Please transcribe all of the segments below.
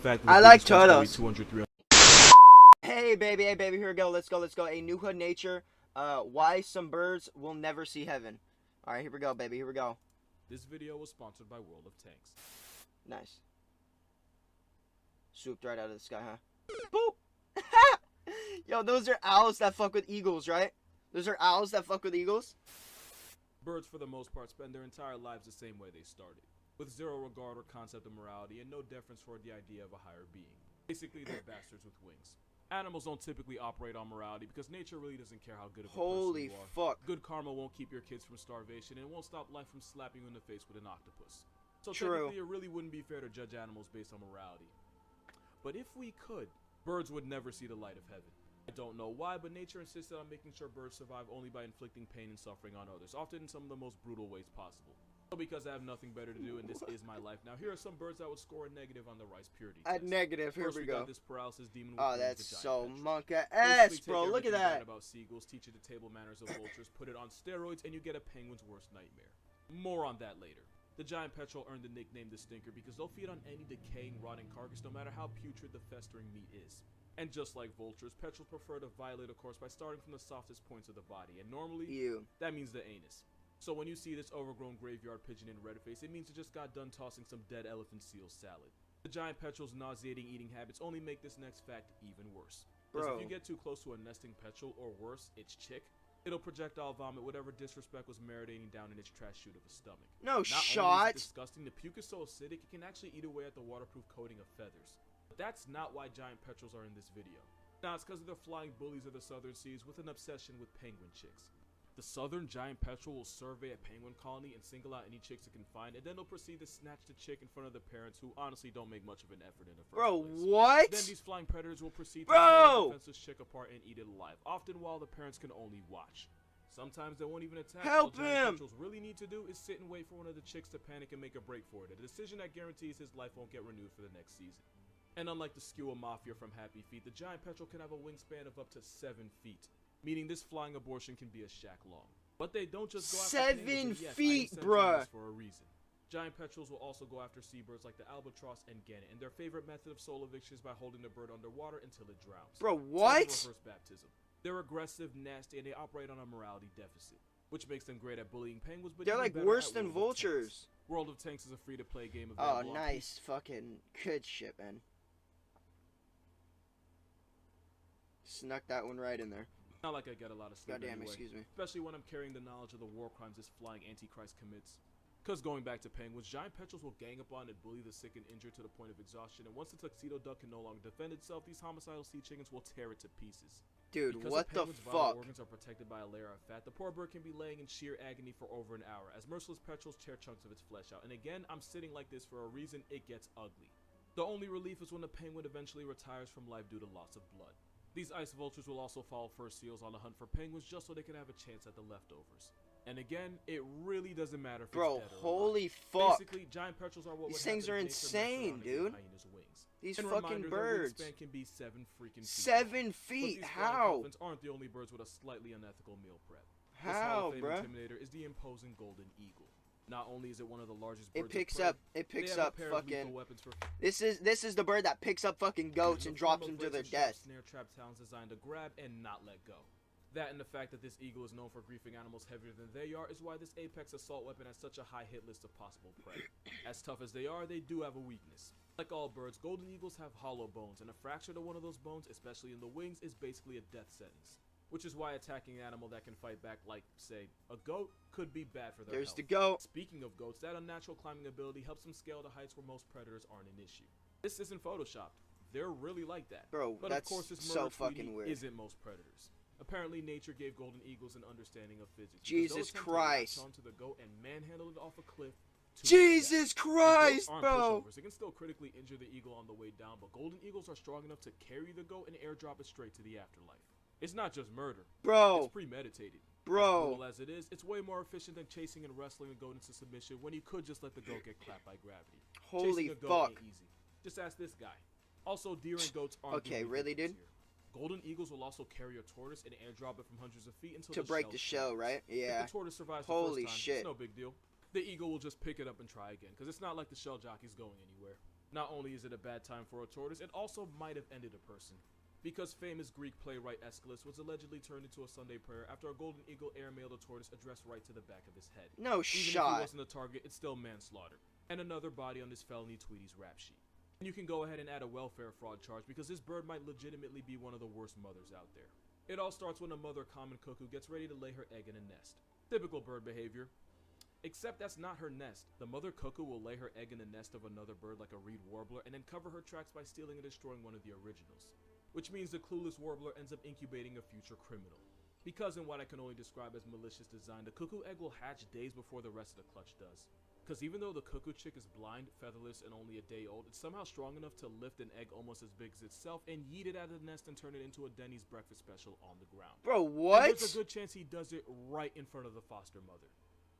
fact that I the like biggest ones can weigh turtles. 200, 300. Hey baby, here we go. Let's go. A new hood nature. Why some birds will never see heaven. All right, here we go, baby. Here we go. This video was sponsored by World of Tanks. Nice. Swooped right out of the sky, huh? Boop. Yo, those are owls that fuck with eagles, right? Those are owls that fuck with eagles. Birds, for the most part, spend their entire lives the same way they started, with zero regard or concept of morality and no deference toward the idea of a higher being. Basically, they're bastards with wings. Animals don't typically operate on morality because nature really doesn't care how good of a person you are. Holy fuck. Good karma won't keep your kids from starvation and won't stop life from slapping you in the face with an octopus. So True. technically, it really wouldn't be fair to judge animals based on morality. But if we could, birds would never see the light of heaven. I don't know why, but nature insisted on making sure birds survive only by inflicting pain and suffering on others, often in some of the most brutal ways possible. So because I have nothing better to do and this is my life now, here are some birds that would score a negative on the rice purity test. At negative, here First, we got go. this paralysis demon with Oh, wings, that's the giant so petrel. monka-ass, Basically, bro. take Look at everything bad that. about seagulls, teach it the table manners of vultures, put it on steroids, and you get a penguin's worst nightmare. More on that later. The giant petrel earned the nickname the Stinker because they'll feed on any decaying, rotting carcass no matter how putrid the festering meat is. And just like vultures, petrels prefer to violate a course by starting from the softest points of the body, and normally, that means the anus. So when you see this overgrown graveyard pigeon in red face, it means it just got done tossing some dead elephant seal salad. The giant petrel's nauseating eating habits only make this next fact even worse. Because if you get too close to a nesting petrel, or worse, its chick, it'll projectile vomit whatever disrespect was marinating down in its trash chute of a stomach. No Not shot. only is it disgusting, the puke is so acidic it can actually eat away at the waterproof coating of feathers. But that's not why giant petrels are in this video. Nah, it's because of the flying bullies of the southern seas with an obsession with penguin chicks. The southern giant petrel will survey a penguin colony and single out any chicks it can find, and then they'll proceed to snatch the chick in front of the parents who honestly don't make much of an effort in the first place. What? Then these flying predators will proceed to tear the defenseless chick apart and eat it alive, often while the parents can only watch. Sometimes they won't even attack. Help All giant him! petrels really need to do is sit and wait for one of the chicks to panic and make a break for it, a decision that guarantees his life won't get renewed for the next season. And unlike the Skewer Mafia from Happy Feet, the giant petrel can have a wingspan of up to 7 feet, meaning this flying abortion can be a shack long. But they don't just go after 7 penguins, and yes, feet, I bruh. for a reason. Giant petrels will also go after seabirds like the albatross and gannet, and their favorite method of soul eviction is by holding the bird underwater until it drowns. Bro, It's what? like a reverse baptism. They're aggressive, nasty, and they operate on a morality deficit, which makes them great at bullying penguins, but They're even like better worse at than World of Tanks. vultures. World of Tanks is a free-to-play game Oh, available on nice. Fucking good shit, man. Snuck that one right in there. Not like I get a lot of sleep Goddamn, anyway, excuse me. especially when I'm carrying the knowledge of the war crimes this flying antichrist commits. Because going back to penguins, giant petrels will gang up on and bully the sick and injured to the point of exhaustion, and once the tuxedo duck can no longer defend itself, these homicidal sea chickens will tear it to pieces. Dude, Because what the penguins' vital fuck? organs are protected by a layer of fat, the poor bird can be laying in sheer agony for over an hour, as merciless petrels tear chunks of its flesh out. And again, I'm sitting like this for a reason: it gets ugly. The only relief is when the penguin eventually retires from life due to loss of blood. These ice vultures will also follow fur seals on the hunt for penguins just so they can have a chance at the leftovers. And again, it really doesn't matter if Bro, it's dead or holy alive. fuck. Basically, giant petrels are what These would things happen are if nature messed insane, around and gave dude. hyenas wings. These And fucking reminder, birds. Their wingspan can be 7 freaking feet. 7 But feet? these flying How? puffins aren't the only birds with a slightly unethical meal prep. This How, Hall of Fame bruh? intimidator is the imposing golden eagle. Not only is it one of the largest It birds picks of prey, up. It they picks have a up pair of lethal fucking. weapons for This is the bird that picks up fucking goats in and the form drops of them to their razor-sharp death. snare trap talons designed to grab and not let go. That and the fact that this eagle is known for griefing animals heavier than they are is why this apex assault weapon has such a high hit list of possible prey. As tough as they are, they do have a weakness. Like all birds, golden eagles have hollow bones, and a fracture to one of those bones, especially in the wings, is basically a death sentence. Which is why attacking an animal that can fight back, like, say, a goat, could be bad for their There's health. the goat. Speaking of goats, that unnatural climbing ability helps them scale to heights where most predators aren't an issue. This isn't photoshopped. They're really like that. Bro, But that's of course, this so murder fucking tweety weird. isn't most predators. Apparently, nature gave golden eagles an understanding of physics. because Jesus they'll attempt to Christ. latch onto the goat and manhandle it off a cliff. to its Jesus death. Christ, Goats aren't bro. pushovers. They can still critically injure the eagle on the way down, but golden eagles are strong enough to carry the goat and airdrop it straight to the afterlife. It's not just murder. Bro. It's premeditated. As Bro. brutal as it is, it's way more efficient than chasing and wrestling a goat into submission when you could just let the goat get clapped by gravity. Holy Chasing a goat fuck. ain't easy. Just ask this guy. Also, deer and goats aren't the Okay, only really, victims dude? here. Golden eagles will also carry a tortoise and airdrop it from hundreds of feet until To break the shell, shatters. right? Yeah. If the tortoise survives Holy the first time, shit. it's no big deal. The eagle will just pick it up and try again, because it's not like the shell jockey's going anywhere. Not only is it a bad time for a tortoise, it also might have ended a person. Because famous Greek playwright Aeschylus was allegedly turned into a Sunday prayer after a golden eagle airmailed a tortoise addressed right to the back of his head. No Even shot. if he wasn't the target, it's still manslaughter. And another body on this felony Tweety's rap sheet. And you can go ahead and add a welfare fraud charge because this bird might legitimately be one of the worst mothers out there. It all starts when a mother common cuckoo gets ready to lay her egg in a nest. Typical bird behavior. Except that's not her nest. The mother cuckoo will lay her egg in the nest of another bird like a reed warbler and then cover her tracks by stealing and destroying one of the originals. Which means the clueless warbler ends up incubating a future criminal. Because in what I can only describe as malicious design, the cuckoo egg will hatch days before the rest of the clutch does. Because even though the cuckoo chick is blind, featherless, and only a day old, it's somehow strong enough to lift an egg almost as big as itself and yeet it out of the nest and turn it into a Denny's breakfast special on the ground. Bro, what? And there's a good chance he does it right in front of the foster mother.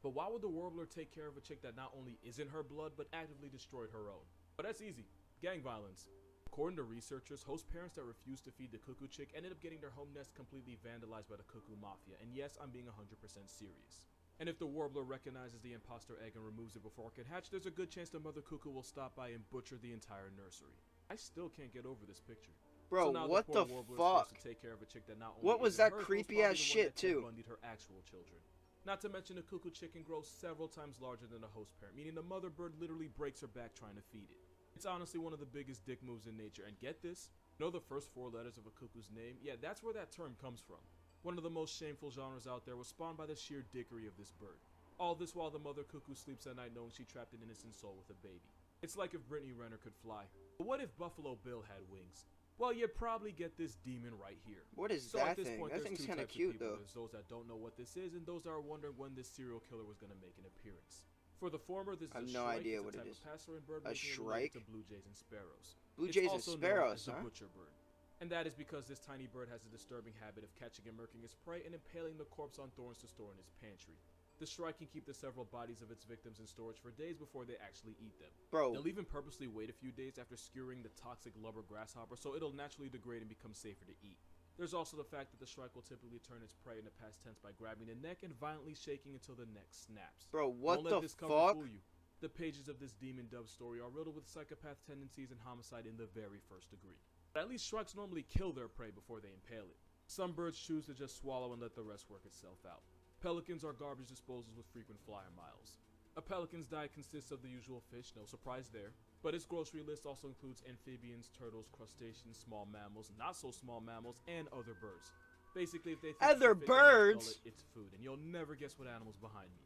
But why would the warbler take care of a chick that not only isn't her blood, but actively destroyed her own? But that's easy. Gang violence. According to researchers, host parents that refused to feed the cuckoo chick ended up getting their home nest completely vandalized by the cuckoo mafia. And yes, I'm being 100% serious. And if the warbler recognizes the imposter egg and removes it before it can hatch, there's a good chance the mother cuckoo will stop by and butcher the entire nursery. I still can't get over this picture. Bro, So now what the the poor warbler is fuck? forced to take care of a chick that not only What was isn't that hers, but creepy probably ass the one shit that Ted too? Bundied her actual children. Not to mention the cuckoo chicken grows several times larger than the host parent, meaning the mother bird literally breaks her back trying to feed it. It's honestly one of the biggest dick moves in nature, and get this, know the first 4 letters of a cuckoo's name? Yeah, that's where that term comes from. One of the most shameful genres out there was spawned by the sheer dickery of this bird. All this while the mother cuckoo sleeps at night knowing she trapped an innocent soul with a baby. It's like if Brittany Renner could fly. But what if Buffalo Bill had wings? Well, you'd probably get this demon right here. What is So that at this thing? point, That there's thing's 2 kind of types of cute people. though. There's those that don't know what this is, and those that are wondering when this serial killer was going to make an appearance. For the former, this is I have a no shrike. idea It's what a it type is. of passerine bird A making it related shrike? to blue jays and sparrows. Blue It's jays and also known sparrows, as the huh? butcher bird. And that is because this tiny bird has a disturbing habit of catching and murking its prey and impaling the corpse on thorns to store in its pantry. The shrike can keep the several bodies of its victims in storage for days before they actually eat them. Bro, They'll even purposely wait a few days after skewering the toxic lubber grasshopper so it'll naturally degrade and become safer to eat. There's also the fact that the shrike will typically turn its prey in the past tense by grabbing the neck and violently shaking until the neck snaps. bro, what Don't let the this cover fuck? fool you. The pages of this demon dove story are riddled with psychopath tendencies and homicide in the very first degree. But at least shrikes normally kill their prey before they impale it. Some birds choose to just swallow and let the rest work itself out. Pelicans are garbage disposals with frequent flyer miles. A pelican's diet consists of the usual fish, no surprise there, but its grocery list also includes amphibians, turtles, crustaceans, small mammals, not so small mammals, and other birds. Basically, if they think Other you fit the next birds? gullet, it's food, and you'll never guess what animal's behind me.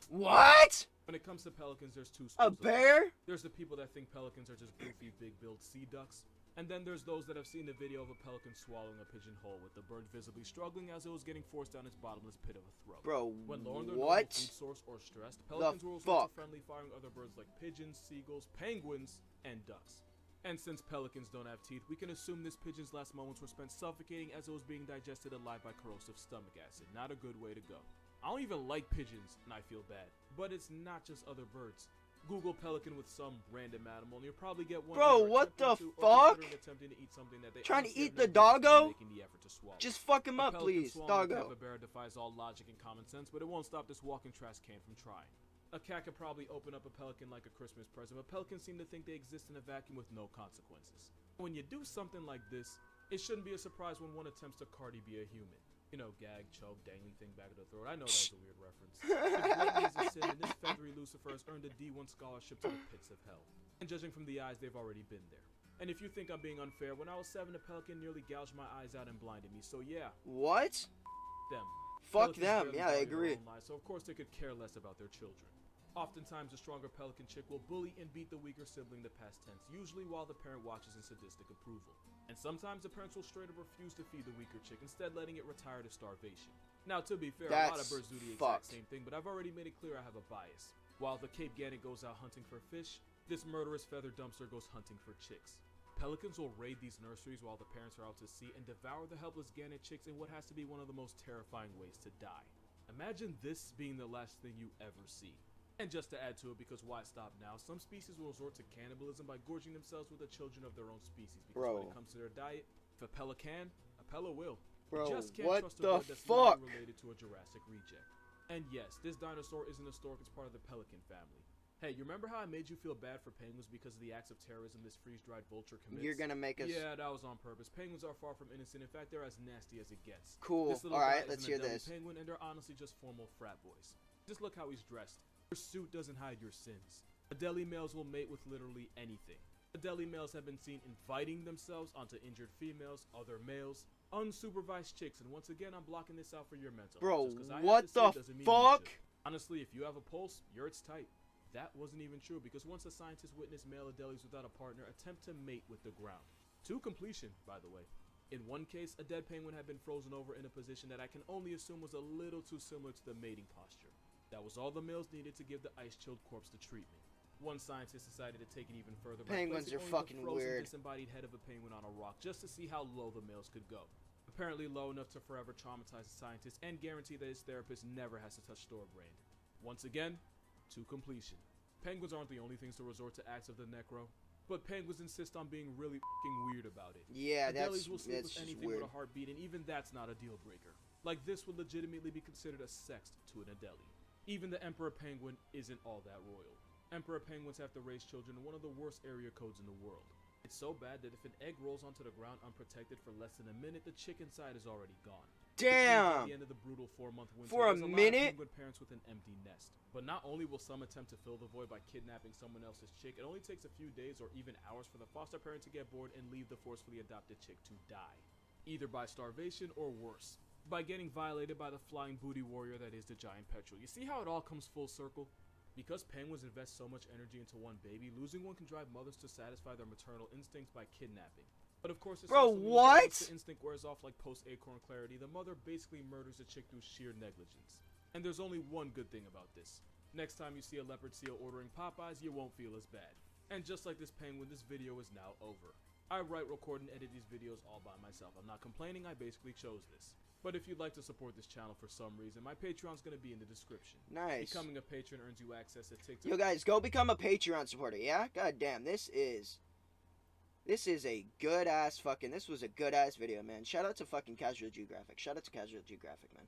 What? When it comes to pelicans, there's 2 schools A of thought. bear? There's the people that think pelicans are just goofy, big-billed sea ducks. And then there's those that have seen the video of a pelican swallowing a pigeon whole with the bird visibly struggling as it was getting forced down its bottomless pit of a throat. Bro, When low on their normal what? food source or stressed, pelicans were also fuck? friendly, firing other birds like pigeons, seagulls, penguins, and ducks. And since pelicans don't have teeth, we can assume this pigeon's last moments were spent suffocating as it was being digested alive by corrosive stomach acid. Not a good way to go. I don't even like pigeons, and I feel bad. But it's not just other birds. Google pelican with some random animal, and you'll probably get one. Bro, either what the attempting to or fuck? considering attempting to eat something that they Trying to honestly eat have the no business doggo? making the effort to swallow. Just fuck him A up, pelican please, swallowing a doggo. capybara defies all logic and common sense, but it won't stop this walking trash can from trying. A cat could probably open up a pelican like a Christmas present, but pelicans seem to think they exist in a vacuum with no consequences. When you do something like this, it shouldn't be a surprise when one attempts to Cardi be a human. You know, gag, choke, dangly thing back of the throat. I know that was a weird reference. If gluttony is a sin, then this feathery Lucifer has earned a D1 scholarship to the pits of hell. And judging from the eyes, they've already been there. And if you think I'm being unfair, when I was 7, a pelican nearly gouged my eyes out and blinded me. So yeah, What? them. Fuck Pelicans them. barely Yeah, I value their agree. own lives, so of course they could care less about their children. Oftentimes, a stronger pelican chick will bully and beat the weaker sibling the past tense, usually while the parent watches in sadistic approval. And sometimes the parents will straight up refuse to feed the weaker chick, instead letting it retire to starvation. Now, to be fair, a lot of That's birds do the exact fucked. same thing, but I've already made it clear I have a bias. While the Cape Gannet goes out hunting for fish, this murderous feather dumpster goes hunting for chicks. Pelicans will raid these nurseries while the parents are out to sea and devour the helpless gannet chicks in what has to be one of the most terrifying ways to die. Imagine this being the last thing you ever see. And just to add to it, because why stop now, some species will resort to cannibalism by gorging themselves with the children of their own species. Because when Bro. it comes to their diet, if a pelican can, a pella will. Bro, You just can't what trust a the bird that's fuck? literally related to a Jurassic reject. And yes, this dinosaur isn't a stork, it's part of the pelican family. Hey, you remember how I made you feel bad for penguins because of the acts of terrorism this freeze-dried vulture commits? You're gonna make us... Yeah, that was on purpose. Penguins are far from innocent. In fact, they're as nasty as it gets. Cool. This little Alright, guy let's is an hear Adelie this. penguin, and they're honestly just formal frat boys. Just look how he's dressed. Your suit doesn't hide your sins. Adelie males will mate with literally anything. Adelie males have been seen inviting themselves onto injured females, other males, unsupervised chicks, and once again, I'm blocking this out for your mental. Bro, Just 'cause I have what to say the it doesn't mean you fuck? should. Honestly, if you have a pulse, it's tight. That wasn't even true, because once a scientist witnessed male Adelies without a partner attempt to mate with the ground. To completion, by the way. In one case, a dead penguin had been frozen over in a position that I can only assume was a little too similar to the mating posture. That was all the males needed to give the ice-chilled corpse the treatment. One scientist decided to take it even further by Penguins placing are only fucking the frozen, weird. disembodied head of a penguin on a rock just to see how low the males could go. Apparently low enough to forever traumatize the scientist and guarantee that his therapist never has to touch storebrand. Once again, to completion. Penguins aren't the only things to resort to acts of the necro, but penguins insist on being really f***ing weird about it. Yeah, Adelies will sleep with just anything weird. with a heartbeat, and even that's not a deal breaker. Like, this would legitimately be considered a sext to an Adelie. Even the emperor penguin isn't all that royal. Emperor penguins have to raise children in one of the worst area codes in the world. It's so bad that if an egg rolls onto the ground unprotected for less than a minute, the chick inside is already gone. At Damn! the end of the brutal 4-month winter, For a there's lot of minute? penguin parents with an empty nest. But not only will some attempt to fill the void by kidnapping someone else's chick, it only takes a few days or even hours for the foster parent to get bored and leave the forcefully adopted chick to die. Either by starvation or worse, by getting violated by the flying booty warrior that is the giant petrel. You see how it all comes full circle? Because penguins invest so much energy into one baby, losing one can drive mothers to satisfy their maternal instincts by kidnapping. But of course, this Bro, also means that what? once the instinct wears off like post-acorn clarity, the mother basically murders the chick through sheer negligence. And there's only one good thing about this. Next time you see a leopard seal ordering Popeyes, you won't feel as bad. And just like this penguin, this video is now over. I write, record, and edit these videos all by myself. I'm not complaining, I basically chose this. But if you'd like to support this channel for some reason, my Patreon's gonna be in the description. Nice. Becoming a patron earns you access to TikTok. Yo, guys, go become a Patreon supporter, yeah? God damn, this is a good-ass fucking... This was a good-ass video, man. Shout out to fucking Casual Geographic. Shout out to Casual Geographic, man.